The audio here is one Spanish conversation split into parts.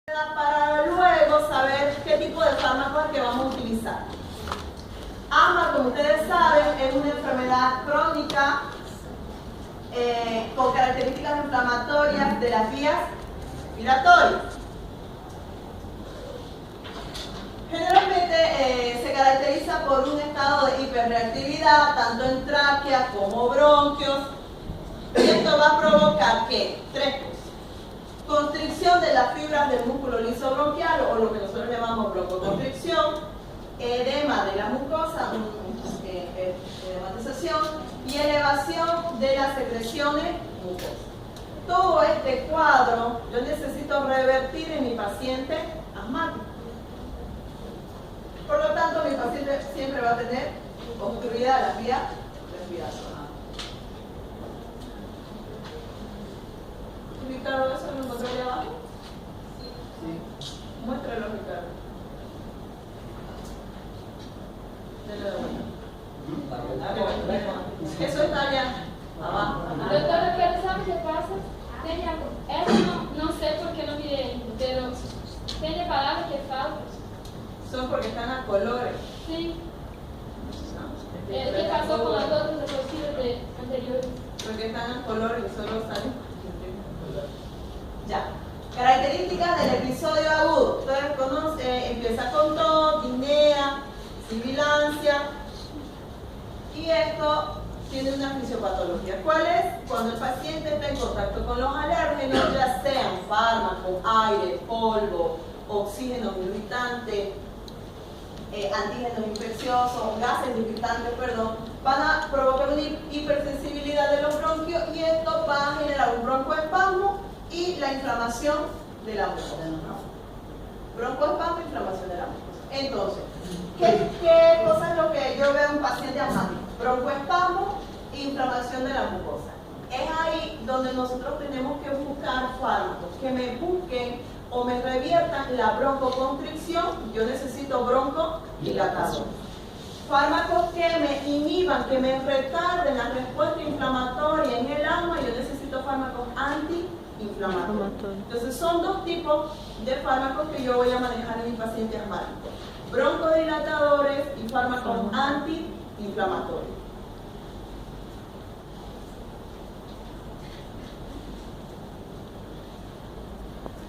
para luego saber qué tipo de fármacos que vamos a utilizar. Asma, como ustedes saben, es una enfermedad crónica con características inflamatorias de las vías respiratorias. Generalmente se caracteriza por un estado de hiperreactividad, tanto en tráquea como bronquios, y esto va a provocar ¿qué? Tres cosas. Constricción de las fibras del músculo liso bronquial, o lo que nosotros llamamos broncoconstricción, edema de la mucosa, edematización y elevación de las secreciones mucosas. Todo este cuadro yo necesito revertir en mi paciente asmático. Por lo tanto, mi paciente siempre va a tener obstruida la vía respiratoria. Ricardo, ¿eso lo encontró ahí abajo? Sí. Muéstralo, Ricardo. Dele de vuelta. Eso está allá abajo. Doutora, pero sabe o que passa? Tem essa não sei porque não mirei ainda, pero tem a palavra que falta? Son porque están a colores. Sim. Que passou com as outras diapositivas anteriores. Porque están a colores y solo salen. Ya. Características del episodio agudo. Ustedes conocen, empieza con tos, disnea, sibilancia. Y esto tiene una fisiopatología. ¿Cuál es? Cuando el paciente está en contacto con los alérgenos, ya sean fármacos, aire, polvo, oxígeno irritante, antígenos infecciosos, gases irritantes, van a provocar una hipersensibilidad de los bronquios y esto va a generar un broncoespasmo y la inflamación de la mucosa. Broncoespasmo e inflamación de la mucosa. Entonces, ¿qué cosa es lo que yo veo en un paciente asmático? Broncoespasmo e inflamación de la mucosa. Es ahí donde nosotros tenemos que buscar fármacos que me busquen o me reviertan la broncoconstricción. Yo necesito broncodilatador. Fármacos que me inhiban, que me retarden la respuesta inflamatoria en el asma. Yo necesito fármacos antiinflamatorios. Entonces son dos tipos de fármacos que yo voy a manejar en mi paciente asmático: broncodilatadores y fármacos antiinflamatorios.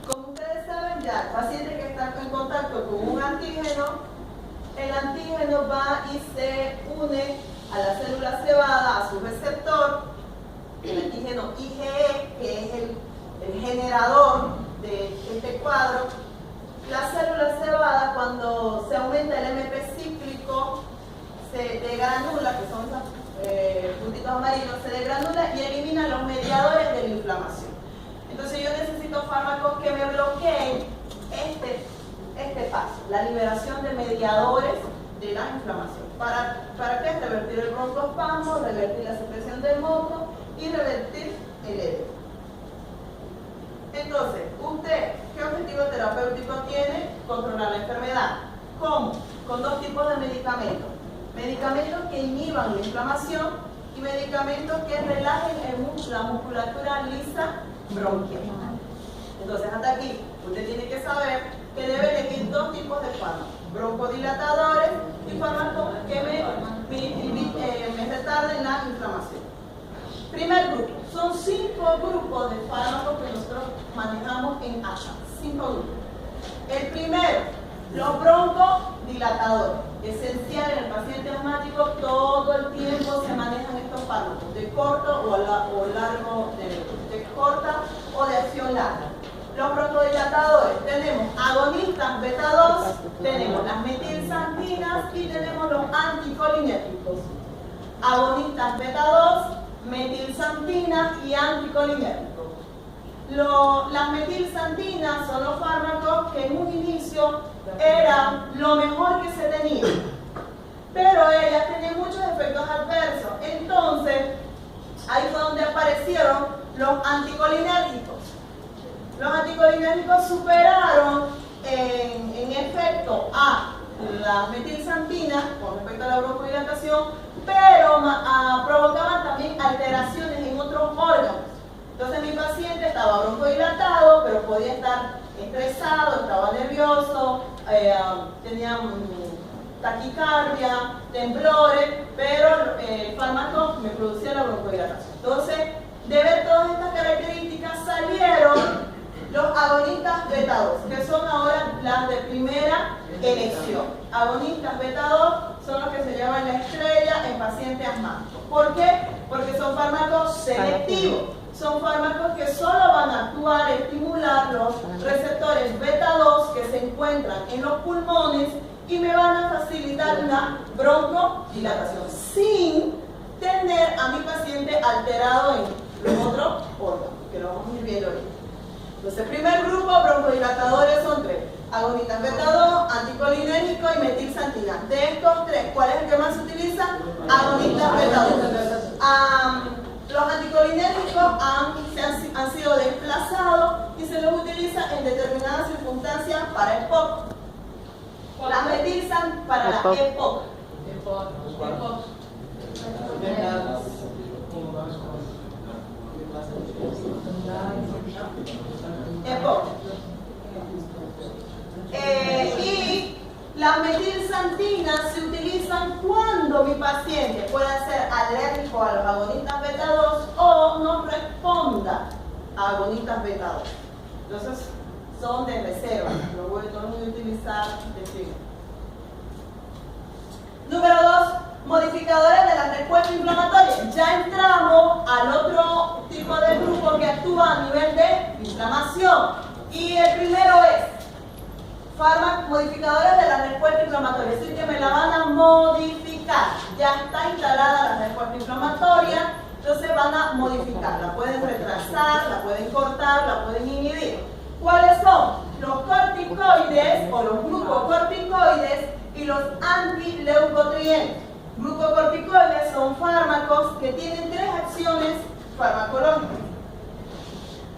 Como ustedes saben ya, el paciente que está en contacto con un antígeno, el antígeno va y se une a la célula cebada, a su receptor, el antígeno IgE, que es el generador de este cuadro. La célula cebada, cuando se aumenta el MP cíclico, se degranula, que son esos puntitos amarillos, se degranula y elimina los mediadores de la inflamación. Entonces yo necesito fármacos que me bloqueen este paso, la liberación de mediadores de la inflamación. ¿Para qué? Revertir el broncoespasmo, revertir la secreción del moco y revertir el edema. Entonces, usted, ¿qué objetivo terapéutico tiene? Controlar la enfermedad. ¿Cómo? Con dos tipos de medicamentos. Medicamentos que inhiban la inflamación y medicamentos que relajen la musculatura lisa bronquial. Entonces, hasta aquí, usted tiene que saber que debe elegir dos tipos de fármacos: broncodilatadores y fármacos que me retarden la inflamación. Primer grupo, son 5 grupos de fármacos que nosotros manejamos en asma. 5 grupos. El primero, los broncodilatadores. Esencial en el paciente asmático, todo el tiempo se manejan estos fármacos, de corto o largo, de corta o de acción larga. Los broncodilatadores, tenemos agonistas beta 2, tenemos las metilxantinas y tenemos los anticolinérgicos. Agonistas beta 2, metilxantinas y anticolinérgicos. Las metilxantinas son los fármacos que en un inicio eran lo mejor que se tenía, pero ellas tenían muchos efectos adversos. Entonces, ahí fue donde aparecieron los anticolinérgicos. Los anticolinérgicos superaron en efecto a las metilxantinas con respecto a la broncodilatación, pero provocaban también alteraciones en otros órganos. Entonces mi paciente estaba broncodilatado, pero podía estar estresado, tenían taquicardia, temblores, pero el fármaco me producía la broncodilatación. Entonces, de ver todas estas características salieron los agonistas beta 2, que son ahora las de primera elección. Agonistas beta 2 son los que se llaman la estrella en pacientes asmáticos. ¿Por qué? Porque son fármacos selectivos. Son fármacos que solo van a actuar, estimular los receptores beta 2 que se encuentran en los pulmones y me van a facilitar una broncodilatación sin tener a mi paciente alterado en los otros órganos, que lo vamos a ir viendo ahorita. Entonces, el primer grupo, broncodilatadores, son tres: agonistas beta 2, anticolinérgico y metilsantina. De estos tres, ¿cuál es el que más se utiliza? Agonistas beta 2. Los anticolinérgicos han sido desplazados y se los utiliza en determinadas circunstancias para EPOC. La metilsan para la EPOC. EPOC. Y las metilsantinas se utilizan cuando mi paciente pueda ser alérgico a los agonistas beta 2 o no responda a agonistas beta 2. Entonces, son de reserva, no voy a utilizar de fijo. Número 2, modificadores de la respuesta inflamatoria. Ya entramos al otro tipo de grupo que actúa a nivel de inflamación. Y el primero es fármacos modificadores de la respuesta inflamatoria, es decir, que me la van a modificar. Ya está instalada la respuesta inflamatoria, entonces van a modificar. La pueden retrasar, la pueden cortar, la pueden inhibir. ¿Cuáles son? Los corticoides o los glucocorticoides y los antileucotrientos. Glucocorticoides son fármacos que tienen tres acciones farmacológicas,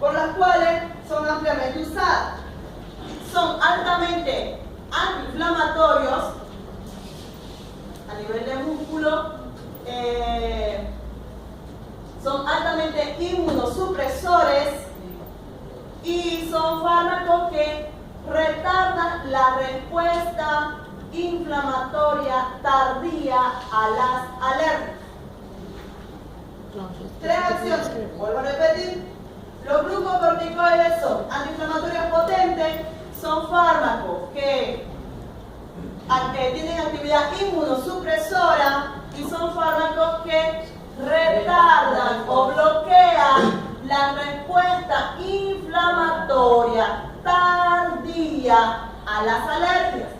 por las cuales son ampliamente usadas. Son altamente antiinflamatorios a nivel de músculo, son altamente inmunosupresores y son fármacos que retardan la respuesta inflamatoria tardía a las alergias. Tres acciones, vuelvo a repetir. Los glucocorticoides son antiinflamatorios potentes, son fármacos que tienen actividad inmunosupresora y son fármacos que retardan o bloquean la respuesta inflamatoria tardía a las alergias.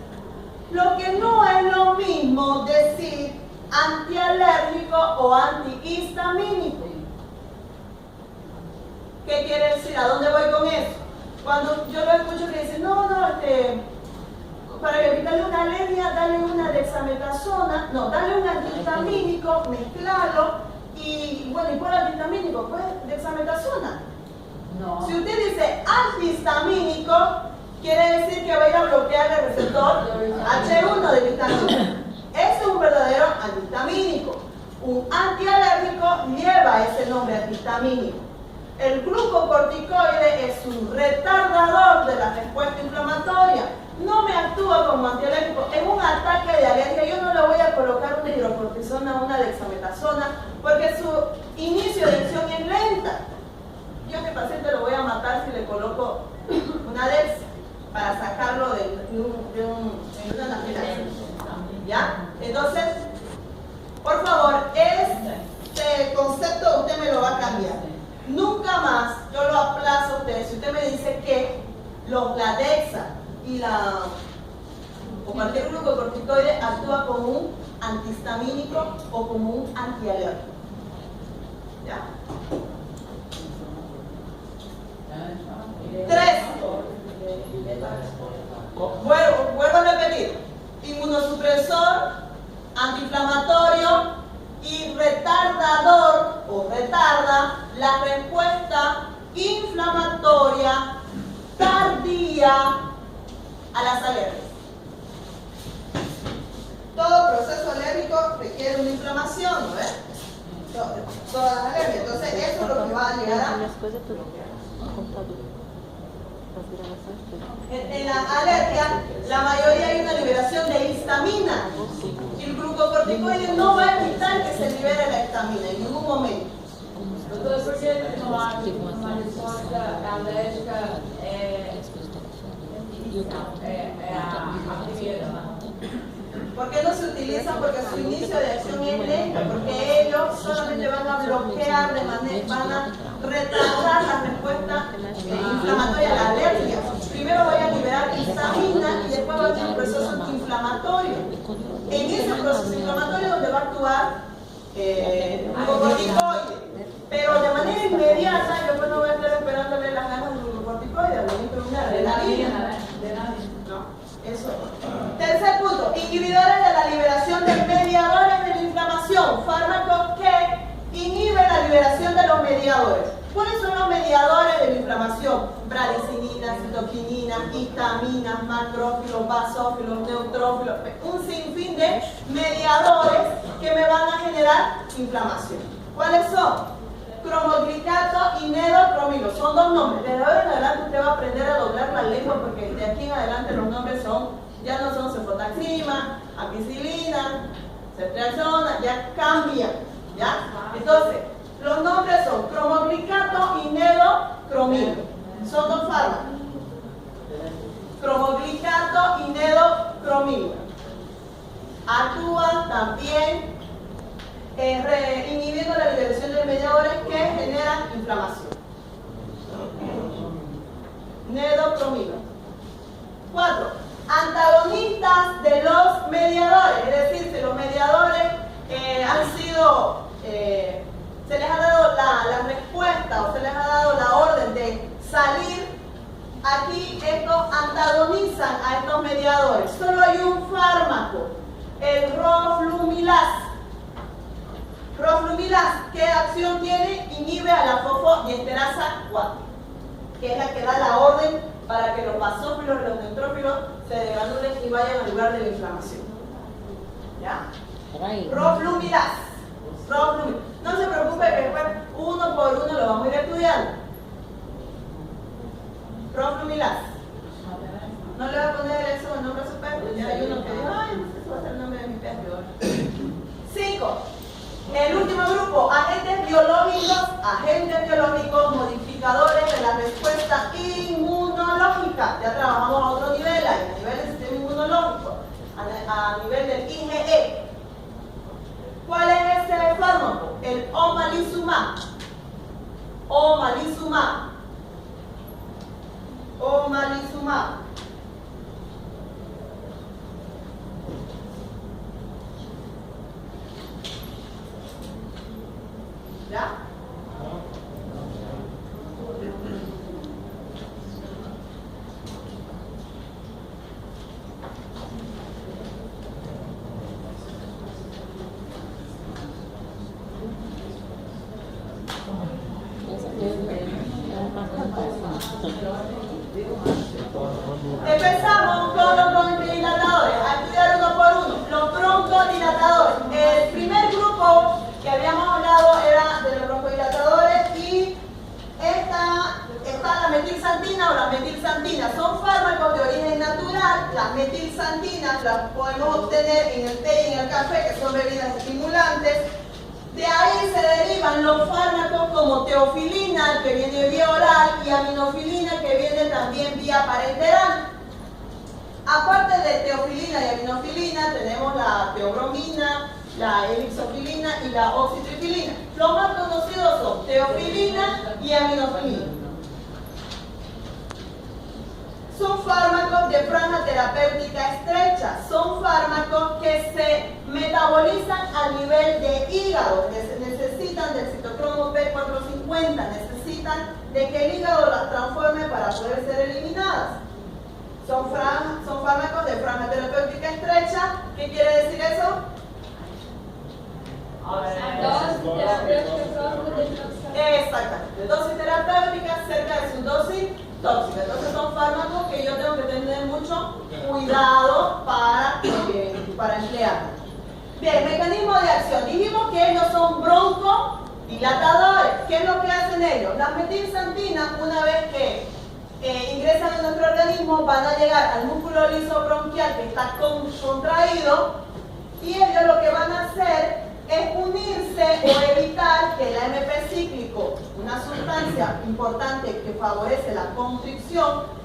Lo que no es lo mismo decir antialérgico o antihistamínico. ¿Qué quiere decir? ¿A dónde voy con eso? Cuando yo lo escucho que dicen, para evitarle una alergia, dale una dexametasona, dale un antihistamínico, mezclarlo, y bueno, ¿y cuál antihistamínico? Pues dexametasona. No. Si usted dice antihistamínico, quiere decir que va a ir a bloquear el receptor H1 de histamina. Ese es un verdadero antihistamínico. Un antialérgico lleva ese nombre antihistamínico. El glucocorticoide es un retardador de la respuesta inflamatoria. No me actúa como antialérgico. En un ataque de alergia yo no le voy a colocar una hidrocortisona o una dexametasona porque su inicio de acción es lenta. Yo a mi paciente lo voy a matar si le coloco una dex para sacarlo de una anafilaxis. ¿Ya? Entonces, por favor, este concepto usted me lo va a cambiar. Nunca más yo lo aplazo a usted. Si usted me dice que la dexa y o cualquier glucocorticoide actúa como un antihistamínico o como un antialérgico. ¿Ya? 3. Vuelvo a repetir. Inmunosupresor, antiinflamatorio y retardador o retarda la respuesta inflamatoria tardía a las alergias. Todo proceso alérgico requiere una inflamación, ¿no ves? Todas las alergias. Entonces eso es lo que va a llegar a... En la alergia la mayoría hay una liberación de histamina. Y el glucocorticoide no va a evitar que se libere la histamina en ningún momento. Doutora, por que uma resposta alérgica é a primeira? ¿Por qué no se utilizan? Porque su inicio de acción es lento, porque ellos solamente van a bloquear de manera, van a retardar la respuesta inflamatoria a la alergia. Primero voy a liberar histamina y después va a haber un proceso antiinflamatorio. En ese proceso inflamatorio donde va a actuar glucocorticoide. Pero de manera inmediata yo pues no voy a estar esperándole las ganas del glucocorticoide, lo único es una adrenalina. No. Eso. Tercer punto, inhibidores de la liberación de mediadores de la inflamación, fármacos que inhiben la liberación de los mediadores. ¿Cuáles son los mediadores de la inflamación? Bradicinina, citoquinina, histaminas, macrófilos, basófilos, neutrófilos, un sinfín de mediadores que me van a generar inflamación. ¿Cuáles son? Cromoglicato y nedocromilo, son dos nombres. Desde ahora en adelante usted va a aprender a doblar la lengua porque de aquí en adelante los nombres ya no son cefotaxima, ampicilina, ceftriaxona, ya cambian, ¿ya? Entonces, los nombres son cromoglicato y nedocromilo, son dos fármacos. Cromoglicato y nedocromilo. Actúan también inhibiendo la liberación de mediadores que generan inflamación. Nedocromilo. 4. Antagonistas de los mediadores, es decir, si los mediadores han sido, se les ha dado la respuesta o se les ha dado la orden de salir, aquí estos antagonizan a estos mediadores. Solo hay un fármaco, el roflumilaz. Roflumilaz, ¿qué acción tiene? Inhibe a la fosfodiesterasa 4, que es la que da la orden para que los basófilos y los neutrófilos se degranulen y vayan al lugar de la inflamación. ¿Ya? Roflumilaz. No se preocupe que después uno por uno lo vamos a ir estudiando. Roflumilaz. No le voy a poner eso en nombre a su perro. Ya hay uno que dijo, ay, no sé si va a ser el nombre de mi perro. 5. El último grupo, agentes biológicos modificadores de la respuesta inmunológica. Ya trabajamos a otro nivel, a nivel del sistema inmunológico, a nivel del IgE. ¿Cuál es ese fármaco? El omalizumab. Omalizumab. ¿Ya? Empezamos con los broncodilatadores. A estudiar uno por uno. Los broncodilatadores. El primer grupo que habíamos hablado era de los broncodilatadores y está la metilsantina o la metilsantina. Son fármacos de origen natural. Las metilsantinas las podemos obtener en el té y en el café, que son bebidas estimulantes. De ahí se derivan los fármacos como teofilina, que viene vía oral, y aminofilina, que viene también vía parenteral. Aparte de teofilina y aminofilina, tenemos la teobromina, la elixofilina y la oxitrifilina. Los más conocidos son teofilina y aminofilina. Son fármacos de franja terapéutica estrecha, son fármacos que se metabolizan a nivel de hígado, necesitan del citocromo P450, necesitan de que el hígado las transforme para poder ser eliminadas. Son fármacos de franja terapéutica estrecha. ¿Qué quiere decir eso? Exactamente, dosis terapéutica cerca de su dosis tóxica. Entonces son fármacos que yo tengo que tener mucho cuidado para emplear. Bien, mecanismo de acción. Dijimos que ellos son broncodilatadores. ¿Qué es lo que hacen ellos? Las metilsantinas, una vez que ingresan en nuestro organismo, van a llegar al músculo liso bronquial que está contraído, y ellos lo que van a hacer es unirse o evitar que el AMP cíclico, una sustancia importante que favorece la constricción,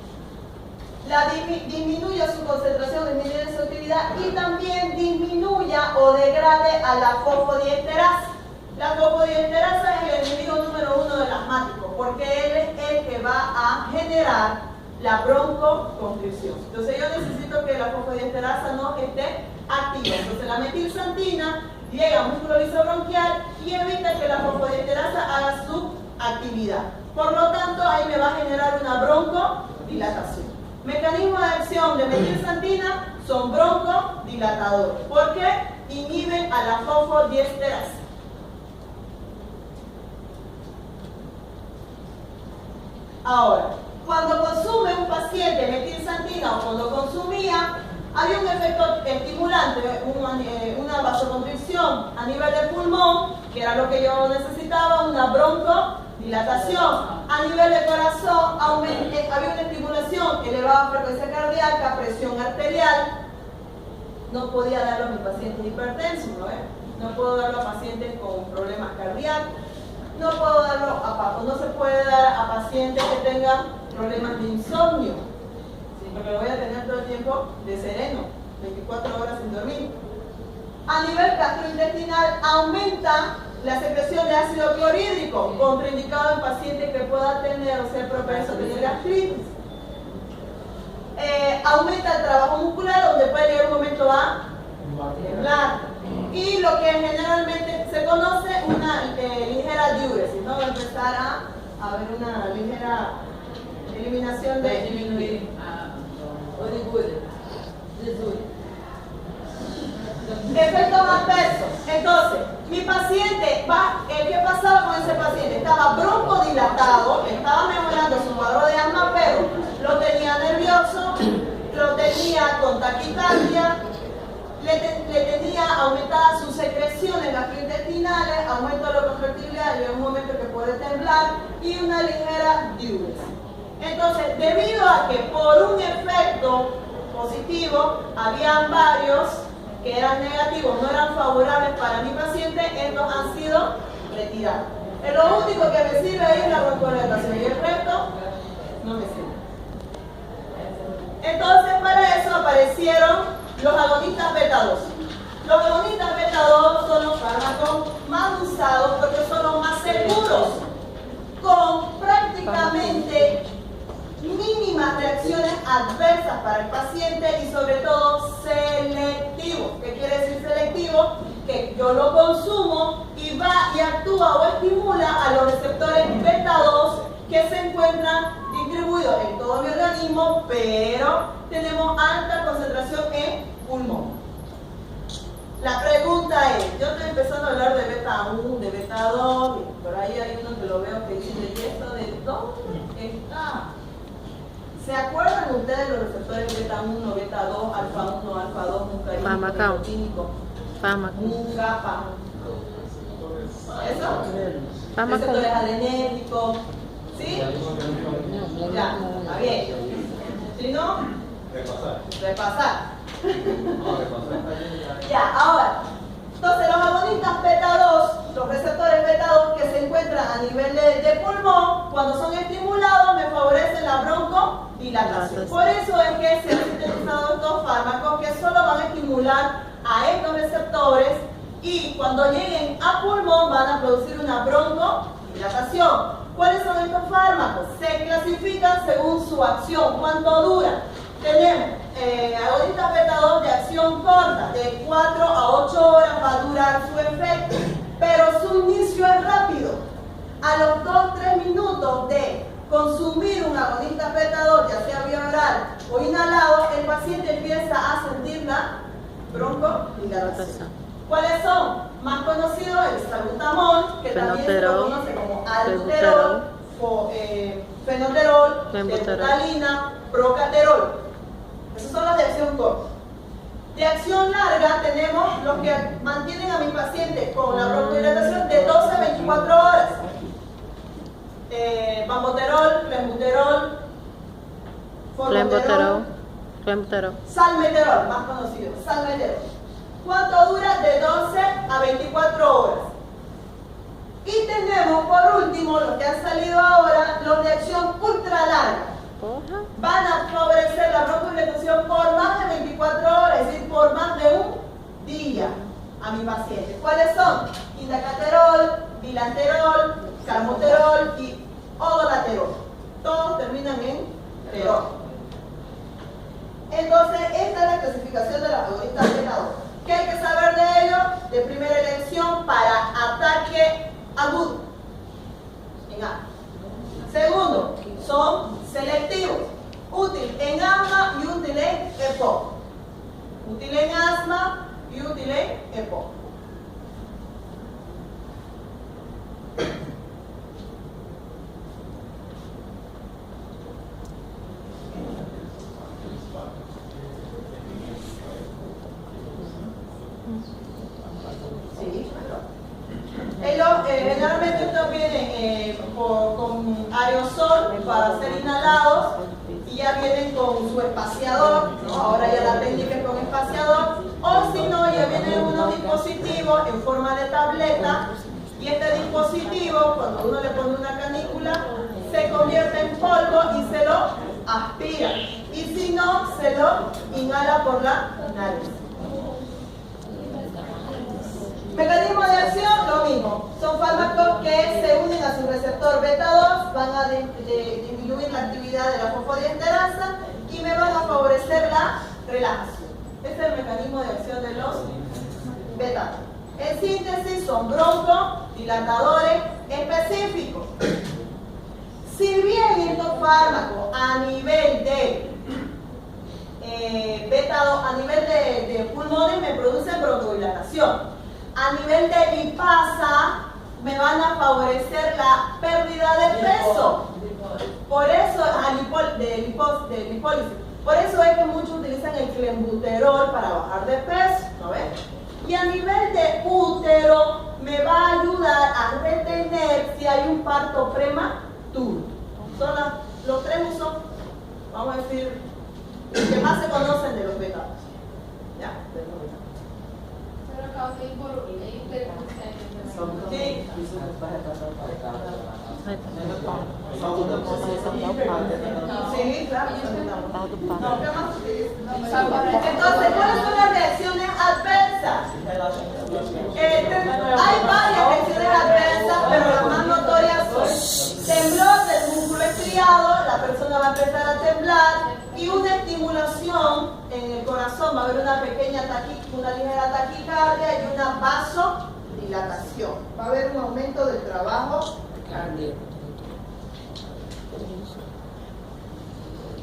disminuya su concentración, disminuya su actividad y también disminuya o degrade a la fosfodiesterasa. La fosfodiesterasa es el enemigo número 1 del asmático, porque él es el que va a generar la broncoconstricción. Entonces yo necesito que la fosfodiesterasa no esté activa. Entonces la metilxantina llega al músculo liso bronquial y evita que la fosfodiesterasa haga su actividad. Por lo tanto, ahí me va a generar una broncodilatación. Mecanismos de acción de metilxantina son broncodilatadores, porque inhiben a la fosfodiesterasa. Ahora, cuando consume un paciente metilxantina o cuando consumía, había un efecto estimulante, una vasoconstricción a nivel del pulmón, que era lo que yo necesitaba, una broncodilatación. A nivel del corazón había una estimulación, elevada frecuencia cardíaca, presión arterial. No podía darlo a mis pacientes hipertensos, ¿no? No puedo darlo a pacientes con problemas cardíacos. No puedo darlo no se puede dar a pacientes que tengan problemas de insomnio, ¿sí? Porque lo voy a tener todo el tiempo de sereno, 24 horas sin dormir. A nivel gastrointestinal aumenta la secreción de ácido clorhídrico, contraindicado en pacientes que puedan tener o ser propensos a tener gastritis. Aumenta el trabajo muscular, donde puede llegar un momento a temblar. Y lo que generalmente se conoce, una ligera diuresis, ¿no? Va a empezar a haber una ligera eliminación de... disminuir Efectos adversos. Entonces, mi paciente, ¿qué pasaba con ese paciente? Estaba broncodilatado, estaba mejorando su cuadro de asma, pero lo tenía nervioso, lo tenía con taquicardia, le tenía aumentada sus secreciones gastrointestinales, aumento de la contractibilidad, llega un momento que puede temblar y una ligera diuresis. Entonces, debido a que por un efecto positivo, habían varios que eran negativos, no eran favorables para mi paciente, estos han sido retirados. Lo único que me sirve es la broncodilatación y el resto no me sirve. Entonces, para eso aparecieron los agonistas beta 2. Los agonistas beta 2 son los fármacos más usados porque son los más seguros, con prácticamente mínimas reacciones adversas para el paciente y sobre todo selectivos. ¿Qué quiere decir selectivo? Que yo lo consumo y va y actúa o estimula a los receptores beta 2 que se encuentran distribuidos en todo mi organismo, pero tenemos alta concentración en pulmón. La pregunta es, yo estoy empezando a hablar de beta 1, de beta 2, y por ahí hay uno que lo veo que dice, ¿y esto de dónde está? ¿Se acuerdan ustedes de los receptores beta 1, beta 2, alfa 1, alfa 2, mucarínico, nicotínico, mucapa? ¿Eso? Receptores adrenérgicos, ¿sí? Ya, está bien. Si no, repasar. Ya, ahora, entonces los agonistas beta 2, los receptores beta 2 que se encuentran a nivel de pulmón, cuando son estimulados me favorecen la broncodilatación. Por eso es que se han sintetizado estos fármacos que solo van a estimular a estos receptores y cuando lleguen a pulmón van a producir una broncodilatación. ¿Cuáles son estos fármacos? Se clasifican según su acción, cuánto dura. Tenemos agonistas beta 2 de acción corta, de 4 a 8 horas va a durar su efecto, pero su inicio es rápido. A los 2-3 minutos de consumir un agonista beta 2, ya sea vía oral o inhalado, el paciente empieza a sentir la broncodilatación. ¿Cuáles son? Más conocidos el salbutamol, que también se lo conoce como albuterol, fenoterol, tebutalina, procaterol. Esos son los de acción corta. De acción larga tenemos los que mantienen a mis pacientes con la broncodilatación de 12 a 24 horas. Bamboterol, clenbuterol, Formoterol, salmeterol, más conocido, salmeterol. ¿Cuánto dura? De 12 a 24 horas. Y tenemos por último, los que han salido ahora, los de acción ultra larga. Van a favorecer la broncoirritación por más de 24 horas, es decir, por más de un día a mi paciente. ¿Cuáles son? Indacaterol, bilanterol, salmoterol y odolaterol. Todos terminan en terol. Entonces, esta es la clasificación de los agonistas beta 2. ¿Qué hay que saber de ellos? De primera elección para ataque agudo. En A. Segundo, son selectivos. Útil en asma y útil en EPOC. Útil en asma y útil en EPOC. Generalmente estos vienen con aerosol para ser inhalados y ya vienen con su espaciador, ¿no? Ahora ya la técnica es con espaciador, o si no, ya vienen unos dispositivos en forma de tableta y este dispositivo, cuando uno le pone una canícula, se convierte en polvo y se lo aspira, y si no, se lo inhala por la nariz. Mecanismo de acción, lo mismo. Son fármacos que se unen a su receptor beta 2, van a disminuir la actividad de la fosfodiesterasa y me van a favorecer la relajación. Este es el mecanismo de acción de los beta 2. En síntesis, son broncodilatadores específicos. Si bien estos fármacos a nivel de beta 2, a nivel de pulmones me producen broncodilatación, a nivel de lipasa me van a favorecer la pérdida de peso. Por eso, de lipólisis. Por eso es que muchos utilizan el clenbuterol para bajar de peso, ¿no ven? Y a nivel de útero me va a ayudar a retener si hay un parto prematuro. Son los tres usos, vamos a decir, que más se conocen de los beta. ¿Ya? Sí. Sí, claro. Entonces, ¿cuáles son las reacciones adversas? Hay varias reacciones adversas, pero las más notorias son temblor del músculo estriado, la persona va a empezar a temblar, y una estimulación en el corazón, va a haber una pequeña una ligera taquicardia y una vasodilatación. Va a haber un aumento del trabajo cardíaco.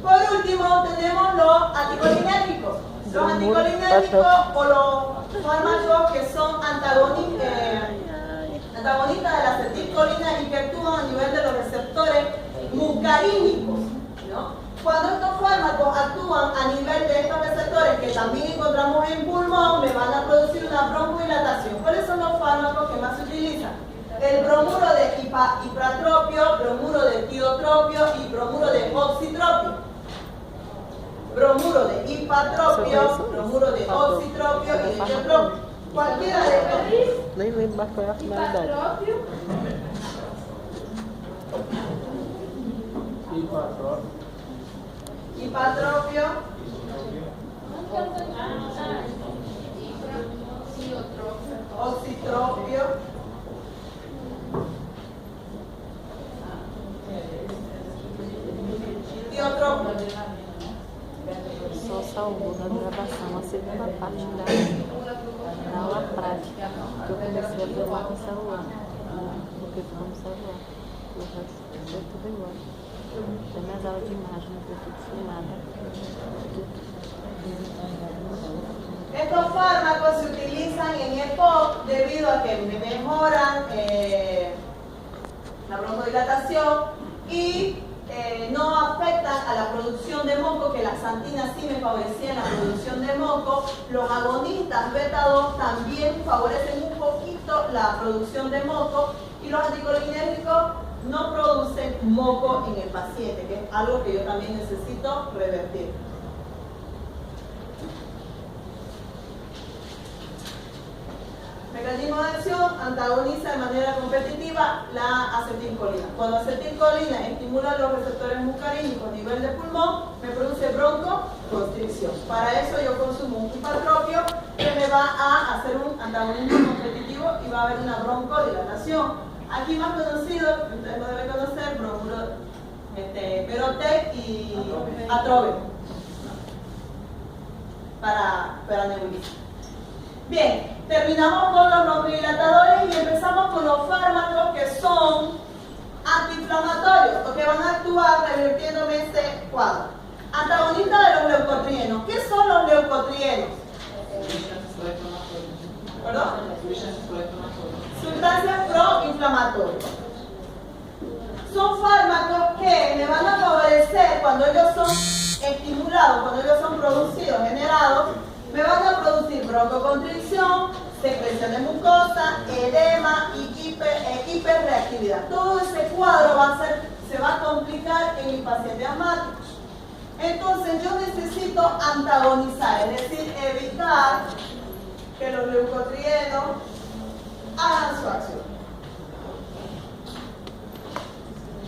Por último, tenemos los anticolinérgicos. Los anticolinérgicos o los fármacos que son antagonistas de la acetilcolina y que actúan a nivel de los receptores muscarínicos, ¿no? Cuando estos fármacos actúan a nivel de estos receptores que también encontramos en pulmón, me van a producir una broncodilatación. ¿Cuáles son los fármacos que más se utilizan? El bromuro de ipratropio, bromuro de tidotropio y bromuro de oxitropio. Bromuro de ipatropio, bromuro de oxitropio y de tidotropio. Cualquiera de estos. Nem lembro mais qual é a finalidade. Ipatropio. Oxitropio. Tiotropio. Só salvou na gravação a segunda parte da aula prática, que eu comecei a ver lá no celular, porque ficou no celular. O resto foi tudo igual. Tem minhas aulas de imagem, foi tudo filmada. Estos fármacos se utilizan en EPOC debido a que me mejoran la broncodilatación y no afectan a la producción de moco, que las xantinas sí me favorecían la producción de moco. Los agonistas beta 2 también favorecen un poquito la producción de moco y los anticolinérgicos no producen moco en el paciente, que es algo que yo también necesito revertir. Mecanismo de acción: antagoniza de manera competitiva la acetilcolina. Cuando acetilcolina estimula los receptores muscarínicos a nivel de pulmón, me produce broncoconstricción. Para eso yo consumo un hipatropio que me va a hacer un antagonismo competitivo y va a haber una broncodilatación. Aquí más conocido, ustedes lo deben conocer, Berotec y Atrobe para nebulizar. Bien, terminamos con los broncodilatadores y empezamos con los fármacos que son antiinflamatorios o que van a actuar revirtiéndome este cuadro. Antagonista de los leucotrienos. ¿Qué son los leucotrienos? ¿Perdón? Sustancias proinflamatorias. Son fármacos que me van a favorecer cuando ellos son estimulados, cuando ellos son producidos, generados. Me van a producir broncoconstricción, secreción de mucosa, edema y hiperreactividad. Todo ese cuadro se va a complicar en el paciente asmático. Entonces yo necesito antagonizar, es decir, evitar que los leucotrienos hagan su acción.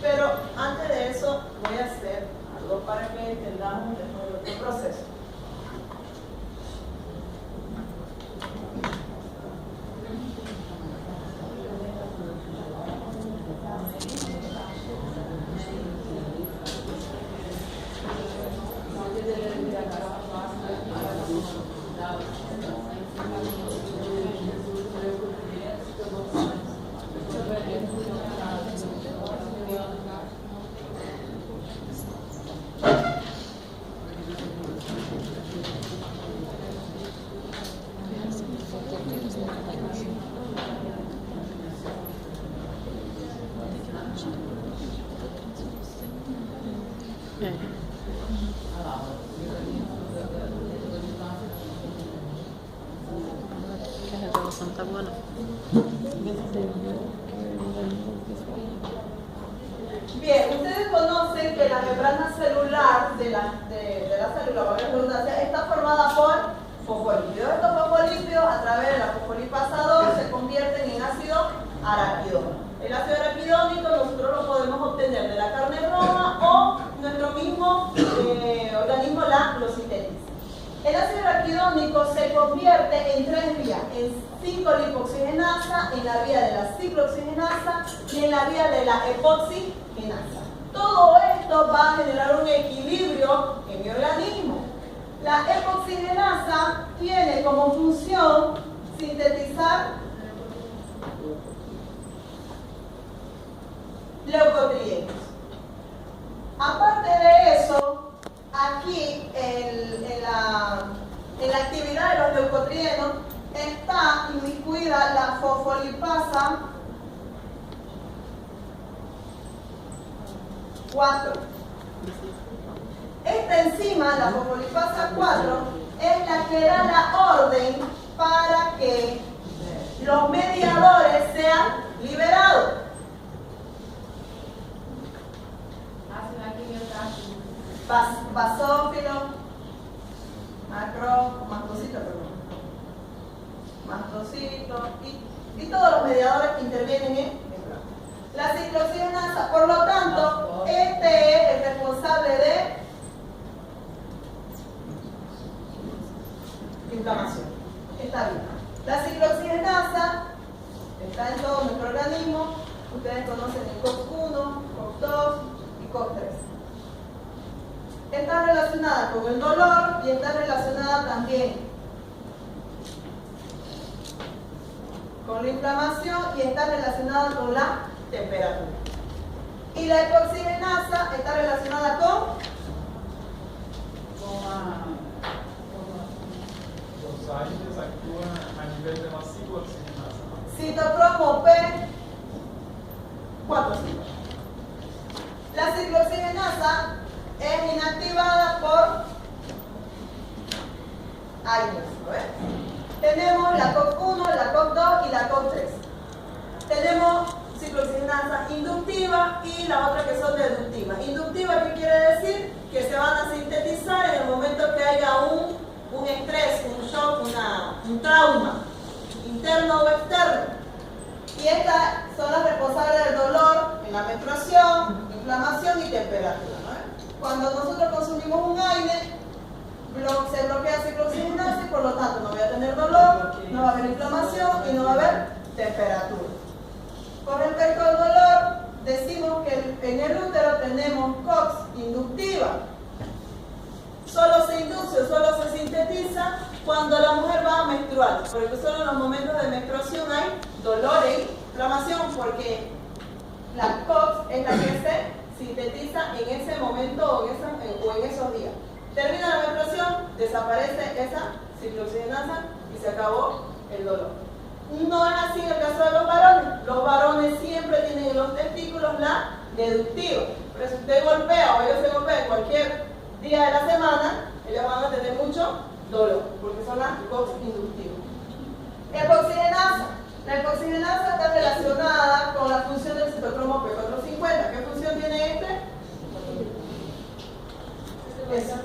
Pero antes de eso voy a hacer algo para que entendamos mejor el proceso. Bien, ustedes conocen que la membrana celular de la célula, por redundancia, está formada por fosfolípidos. Estos fosfolípidos, a través de la fosfolipasa 2, se convierten en ácido araquidónico. El ácido araquidónico nosotros lo podemos obtener de la carne roja o nuestro mismo organismo lo sintetiza. El ácido araquidónico se convierte en tres vías: en 5-lipoxigenasa, en la vía de la ciclooxigenasa y en la vía de la epoxigenasa. Todo esto va a generar un equilibrio en mi organismo. La epoxigenasa tiene como función sintetizar leucotrienos. Aparte de eso, aquí en la actividad de los leucotrienos está inmiscuida la fosfolipasa 4. Esta enzima, la fosfolipasa 4, es la que da la orden para que los mediadores sean liberados. Basófilo, mastocito y todos los mediadores que intervienen en la ciclooxigenasa. Por lo tanto, este es el responsable de inflamación. Está bien. La ciclooxigenasa está en todo nuestro organismo. Ustedes conocen el COX-1, COX-2 y COX-3. Está relacionada con el dolor y está relacionada también con la inflamación y está relacionada con la temperatura. Y la epoxigenasa está relacionada con Los agentes actúan a nivel de la ciclooxigenasa. citocromo P4. La ciclooxigenasa es inactivada por AINES. Tenemos la COX-1, la COX-2 y la COX-3. Tenemos ciclooxigenasa inductiva y la otra que son deductivas. Inductiva, ¿qué quiere decir? Que se van a sintetizar en el momento que haya un estrés, un shock, un trauma, interno o externo. Y estas son las responsables del dolor en la menstruación, inflamación y temperatura, ¿no? Cuando nosotros consumimos un aire, se bloquea ciclooxigenasa y por lo tanto no voy a tener dolor, no va a haber inflamación y no va a haber temperatura. Con respecto al dolor, decimos que en el útero tenemos COX inductiva. Solo se induce, solo se sintetiza cuando la mujer va a menstruar, porque solo en los momentos de menstruación hay dolor e inflamación, porque la COX es la que se sintetiza en ese momento o en esos días. Termina la menstruación, desaparece esa ciclooxigenasa y se acabó el dolor. No es así en el caso de los varones. Los varones siempre tienen en los testículos la deductiva. Pero si usted golpea o ellos se golpean cualquier día de la semana, ellos van a tener mucho dolor, porque son las COX inductivas. Epoxigenasa. La epoxigenasa está relacionada con la función del citocromo P450. ¿Qué función tiene este? Eso.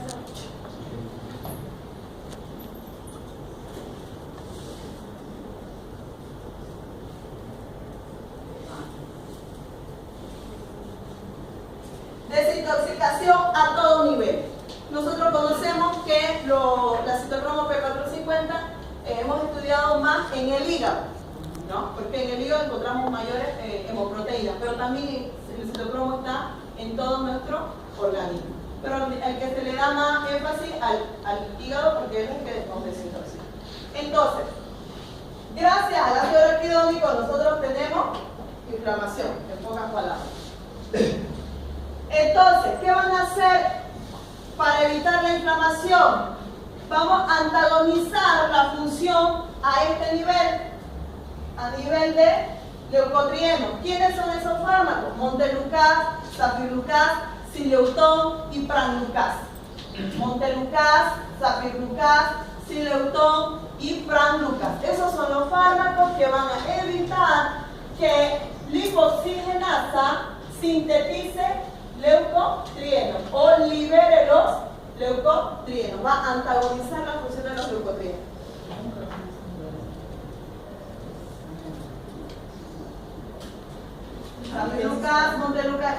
Desintoxicación a todo nivel. Nosotros conocemos que la citocromo P450 hemos estudiado más en el hígado, ¿no? Porque en el hígado encontramos mayores hemoproteínas, pero también el citocromo está en todo nuestro organismo. Pero el que se le da más énfasis al hígado porque es el que nos desintoxica. Entonces, gracias al ácido araquidónico nosotros tenemos inflamación, en pocas palabras. Entonces, ¿qué van a hacer para evitar la inflamación? Vamos a antagonizar la función a este nivel, a nivel de leucotrienos. ¿Quiénes son esos fármacos? Montelukast, Safirlukast, Sileutón y Pranlukast. Montelukast, Safirlukast, Sileutón y Pranlukast. Esos son los fármacos que van a evitar que lipoxigenasa sintetice leucotrienos o libere los leucotrienos. Va a antagonizar la función de los leucotrienos. Safirlukast, Montelukast.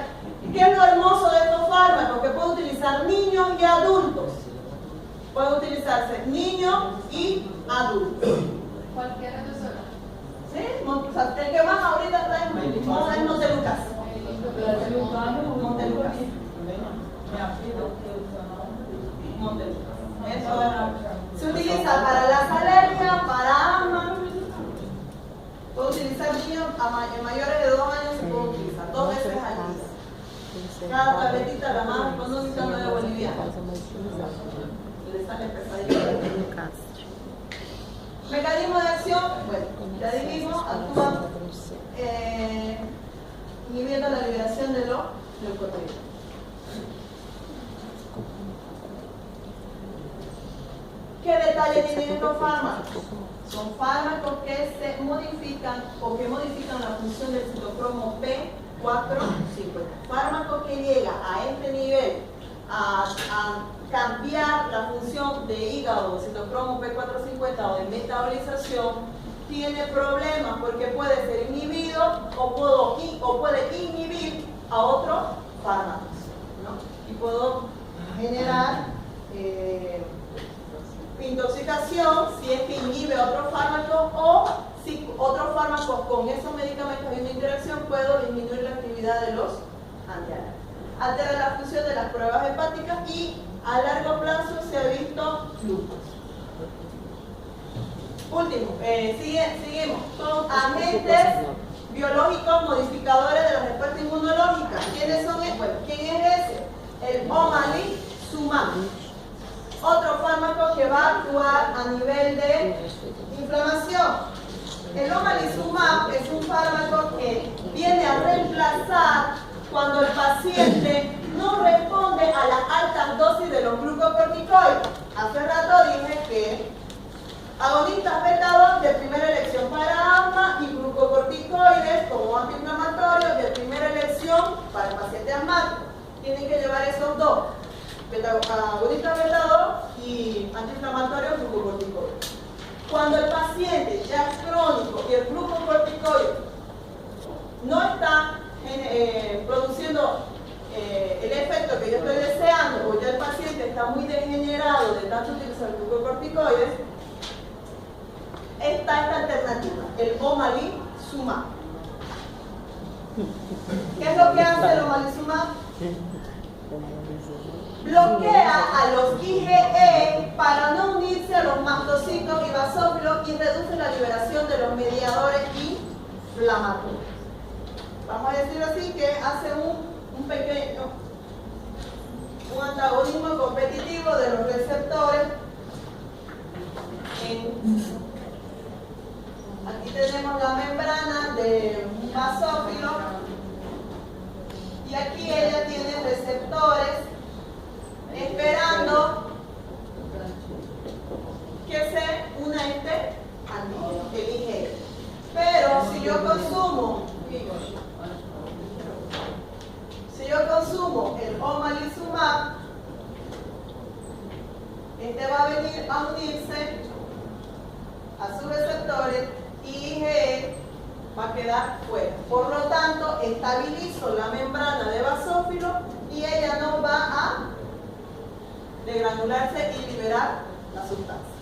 ¿Qué es lo hermoso de estos fármacos? Que pueden utilizar niños y adultos. Pueden utilizarse niños y adultos. Cualquiera de esos. ¿Sí? El que más ahorita está en moda es Montelukast. Montelukast. Eso es. Se utiliza para las alergias, para asma. Puede utilizar niños en mayores de 2 años, se puede utilizar 2 veces al día. Cada tabletita, la más económica, no de boliviana. Le sale pesadilla. Mecanismo de acción, bueno, ya dijimos, actúa inhibiendo la liberación de los leucotrienos. ¿Qué detalle tienen estos fármacos? Son fármacos que se modifican o que modifican la función del citocromo P450. Fármaco que llega a este nivel a cambiar la función de hígado, citocromo P450 o de metabolización, tiene problemas porque puede ser inhibido o puede inhibir a otros fármacos, ¿no? Y puedo generar intoxicación si es que inhibe otro fármaco o si otros fármacos con esos medicamentos hay una interacción, puedo disminuir la actividad de los antialérgicos. Altera la función de las pruebas hepáticas y a largo plazo se ha visto lupus. Último, seguimos con agentes biológicos modificadores de la respuesta inmunológica. ¿Quiénes son? Bueno, ¿quién es ese? El omalizumab. Otro fármaco que va a actuar a nivel de inflamación. El omalizumab es un fármaco que viene a reemplazar cuando el paciente no responde a las altas dosis de los glucocorticoides. Hace rato dije que Agonistas beta-2 de primera elección para asma y glucocorticoides como antiinflamatorios de primera elección para el paciente asmático. Tienen que llevar esos dos, agonistas beta-2 y antiinflamatorios glucocorticoides. Cuando el paciente ya es crónico y el glucocorticoide no está produciendo el efecto que yo estoy deseando, o ya el paciente está muy degenerado de tanto utilizar glucocorticoides, está esta alternativa, el omalizumab. ¿Qué es lo que hace el omalizumab? Bloquea a los IgE para no unirse a los mastocitos y basófilos y reduce la liberación de los mediadores inflamatorios. Vamos a decir así que hace un antagonismo competitivo de los receptores. Aquí tenemos la membrana de un basófilo y aquí ella tiene receptores esperando que se una este antígeno, el IgE. Pero si yo consumo el omalizumab, este va a venir a unirse a sus receptores y IgE va a quedar fuera. Por lo tanto, estabilizo la membrana de basófilo y ella no va a degranularse y liberar la sustancia.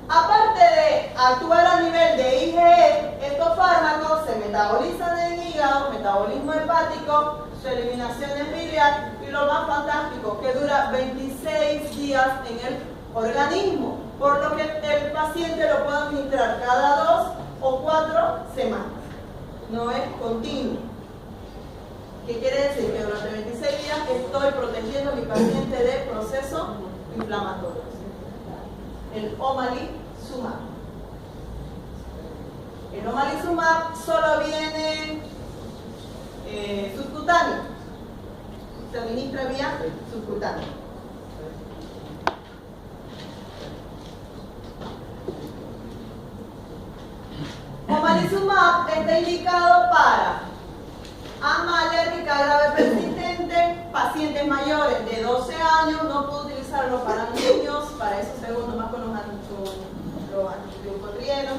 Aparte de actuar a nivel de IgE, estos fármacos se metabolizan en el hígado, metabolismo hepático, su eliminación es biliar y lo más fantástico, que dura 26 días en el organismo, por lo que el paciente lo puede administrar cada 2 o 4 semanas. No es continuo. ¿Qué quiere decir? Que durante 26 días estoy protegiendo a mi paciente de procesos inflamatorios. El omalizumab. El omalizumab solo viene subcutáneo. Se administra vía subcutánea. Omalizumab está indicado para asma alérgica grave persistente, pacientes mayores de 12 años, no puedo utilizarlo para niños, para eso segundo más con los antiglucotrienos,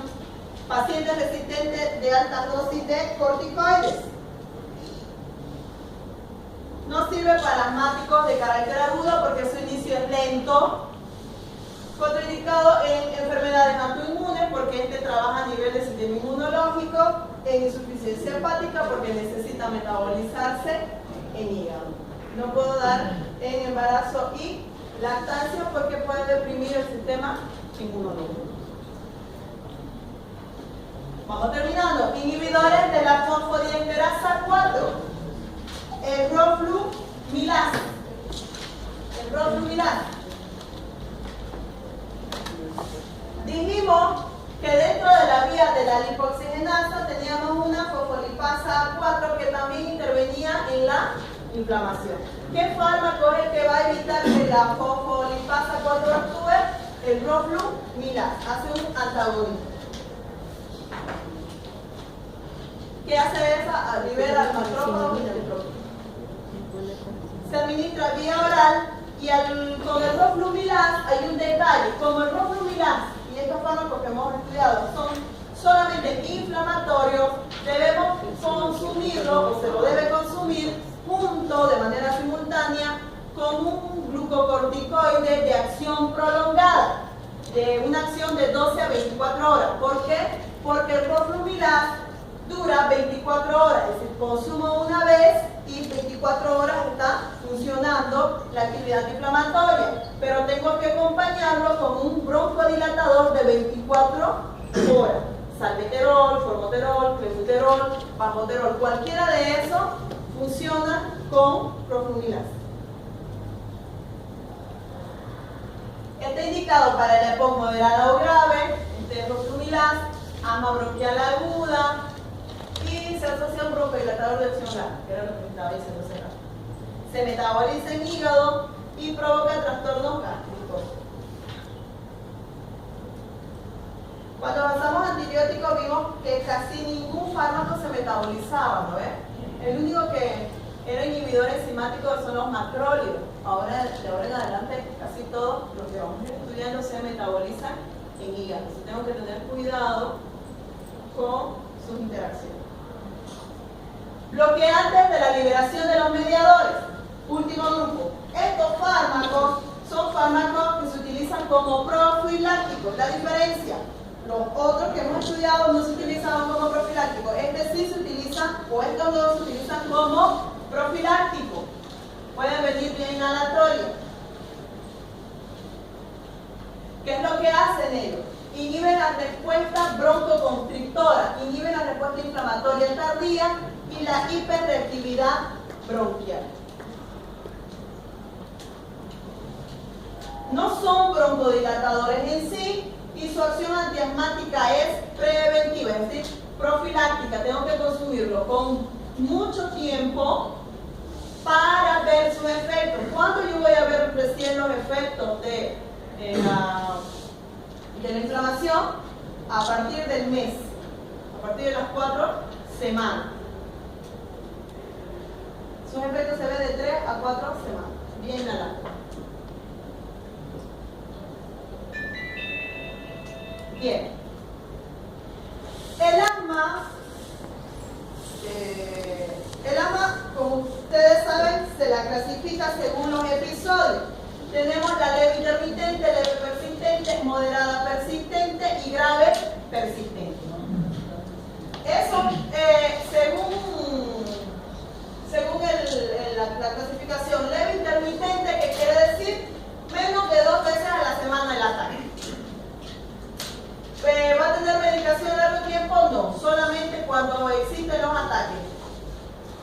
pacientes resistentes de altas dosis de corticoides. No sirve para asmáticos de carácter agudo porque su inicio es lento. Contraindicado en enfermedades autoinmunes porque este trabaja a nivel del sistema inmunológico, en insuficiencia hepática porque necesita metabolizarse en hígado. No puedo dar en embarazo y lactancia porque puede deprimir el sistema inmunológico. Vamos terminando. Inhibidores de la fosfodiesterasa 4. El roflumilaz. El roflumilaz. Dijimos que dentro de la vía de la lipoxigenasa teníamos una fosfolipasa 4 que también intervenía en la inflamación. ¿Qué fármaco es el que va a evitar que la fosfolipasa 4 actúe? El roflumilaz. Hace un antagonismo. ¿Qué hace esa? Libera al macrófago y el próximo. Se administra vía oral y con el roflumilaz hay un detalle. Como el roflumilaz y estos fármacos que hemos estudiado son solamente inflamatorios, debemos consumirlo o se lo debe consumir junto de manera simultánea con un glucocorticoide de acción prolongada, de una acción de 12 a 24 horas. ¿Por qué? Porque el roflumilaz dura 24 horas, es decir, consumo una vez y 24 horas está funcionando la actividad inflamatoria, pero tengo que acompañarlo con un broncodilatador de 24 horas, salmeterol, formoterol, clenbuterol, bajoterol, cualquiera de esos funciona con roflumilaz. Está indicado para la EPOC moderada o grave, este es roflumilaz, asma bronquial aguda, y se asocia a un broncodilatador de acción larga, que era lo que estaba diciendo hace rato. Se metaboliza en hígado y provoca trastornos gástricos. que casi ningún fármaco se metabolizaba, ¿no ves? El único que era inhibidor enzimático son los macrólidos. Ahora, de ahora en adelante, casi todo lo que vamos estudiando se metaboliza en hígado. Entonces tengo que tener cuidado con sus interacciones. Bloqueantes de la liberación de los mediadores. Último grupo. Estos fármacos son fármacos que se utilizan como profilácticos. La diferencia, los otros que hemos estudiado no se utilizaban como profilácticos. Este sí se utiliza, o estos dos se utilizan como profilácticos. Pueden venir bien inhalatorios. ¿Qué es lo que hacen ellos? Inhiben la respuesta broncoconstrictora, inhiben la respuesta inflamatoria tardía y la hiperreactividad bronquial. No son broncodilatadores en sí y su acción antiasmática es preventiva, es decir, profiláctica. Tengo que consumirlo con mucho tiempo para ver sus efectos. ¿Cuándo yo voy a ver recién los efectos de la inflamación? A partir del mes, a partir de las 4 semanas. Sus efectos se ven de 3 a 4 semanas, bien nada. Bien. El asma, como ustedes saben, se la clasifica según los episodios. Tenemos la leve intermitente, leve persistente, moderada persistente y grave persistente. Eso, según la clasificación, leve intermitente, que quiere decir menos de 2 veces a la semana el ataque. ¿Va a tener medicación a largo tiempo? No, solamente cuando existen los ataques.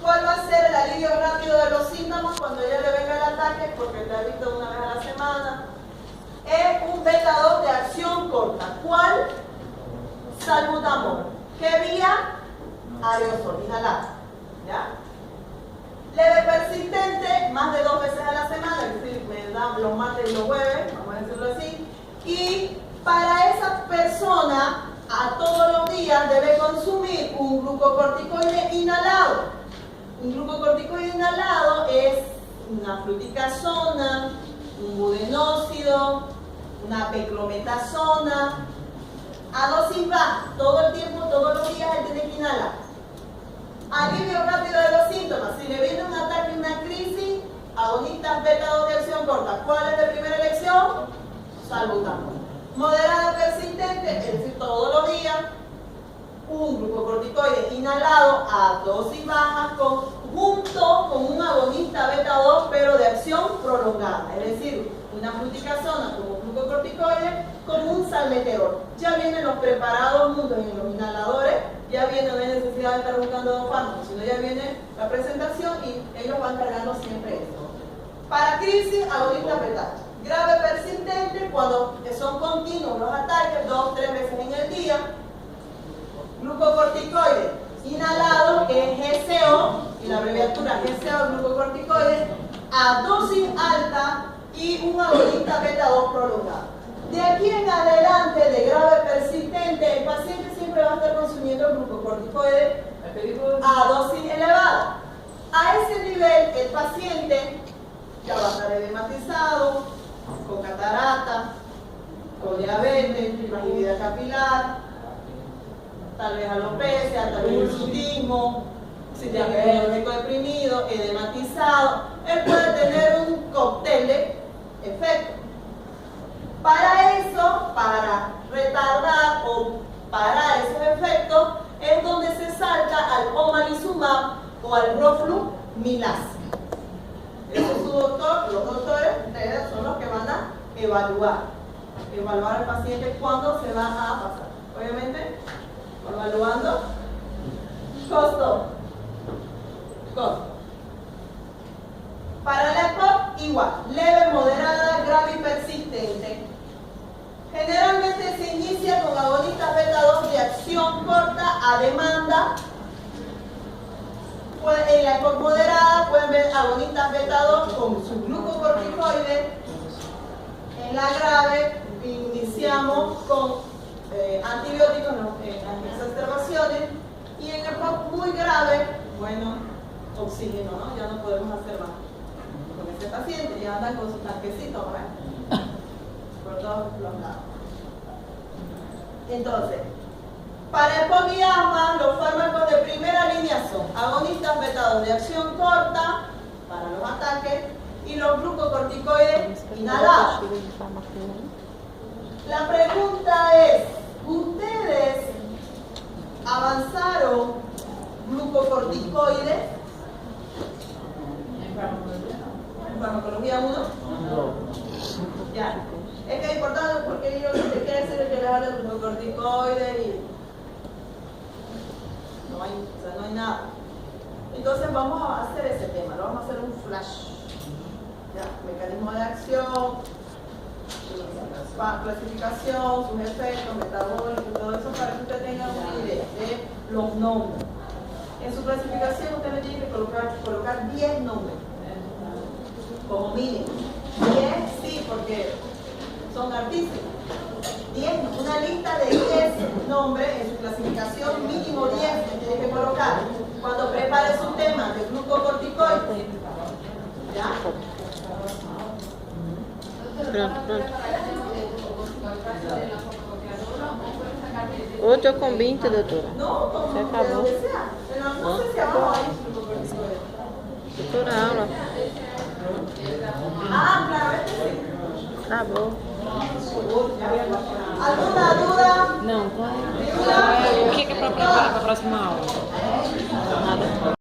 ¿Cuál va a ser el alivio rápido de los síntomas cuando ya le venga el ataque? Porque te ha visto una vez a la semana. Es un beta-2 de acción corta. ¿Cuál? Salbutamol. ¿Qué vía? Aerosol, inhalado. ¿Ya? Leve persistente, más de 2 veces a la semana, es decir, me dan los martes y los jueves, vamos a decirlo así. Y para esa persona, a todos los días debe consumir un glucocorticoide inhalado. Un glucocorticoide inhalado es una fluticasona, un budenóxido, una beclometasona, a dosis baja, todo el tiempo, todos los días él tiene que inhalar. Alivio rápido de los síntomas. Si le viene un ataque, una crisis, agonistas beta-2 de acción corta. ¿Cuál es de primera elección? Salbutamol. Moderada persistente, es decir, todos los días, un glucocorticoide inhalado a dosis baja junto con un agonista beta-2 pero de acción prolongada, es decir, una fluticasona como glucocorticoide con un salmeterol. Ya vienen los preparados juntos en los inhaladores, ya viene, no hay necesidad de estar buscando 2 fármacos, sino ya viene la presentación y ellos van cargando siempre esto. Para crisis, agonistas beta. Grave persistente, cuando son continuos los ataques, 2 o 3 veces en el día. Glucocorticoide inhalado, que es GCO, y la abreviatura GCO, glucocorticoide, a dosis alta y un agonista beta-2 prolongado. De aquí en adelante, de grave persistente, el paciente siempre va a estar consumiendo glucocorticoide a dosis elevada. A ese nivel, el paciente ya va a estar edematizado, con catarata, con diabetes, fragilidad capilar, tal vez alopecia, tal vez hirsutismo, sistema inmunológico deprimido, edematizado. Él puede tener un cóctel de efectos. Para eso, para retardar o parar esos efectos, es donde se salta al omalizumab o al roflumilast. Ese es su doctor, los doctores, ustedes son los que van a evaluar al paciente cuándo se va a pasar. Obviamente, evaluando costo. Para la EPOC, igual, leve, moderada, grave y persistente. Generalmente se inicia con agonistas beta-2 de acción corta a demanda. En la EPOC moderada pueden ver agonistas beta-2 con su glucocorticoide. En la grave iniciamos con antibióticos en las exacerbaciones y en el POC muy grave, bueno, oxígeno, ¿no? Ya no podemos hacer más. Con este paciente ya andan con su tanquecito, ¿no? Por todos los lados. Entonces, para el POC y asma, los fármacos de primera línea son agonistas betados de acción corta para los ataques y los glucocorticoides inhalados. La pregunta es, ¿ustedes avanzaron glucocorticoides en farmacología 1? Ya. Es que es importante porque yo te quiero decir que les hablo de glucocorticoides y no hay nada. Entonces vamos a hacer ese tema, lo vamos a hacer un flash. ¿Ya? Mecanismo de acción, clasificación, sus efectos, metabólicos, todo eso para que usted tenga una idea de los nombres. En su clasificación usted le tiene que colocar 10 nombres, como mínimo. 10 sí, porque son artísticos. 10, una lista de 10 nombres en su clasificación, mínimo 10 que tiene que colocar cuando prepare su tema de glucocorticoides. ¿Ya? Pronto. 8 con 20, doutora. No, como Já acabou. de lo que sea. Pero no sé si abajo hay glucocorticoides. Doutora, aula. Ah, claro, este sí. Acabou. ¿Alguna duda? Não, ¿Duda? o que é para preparar para a próxima aula? Nada.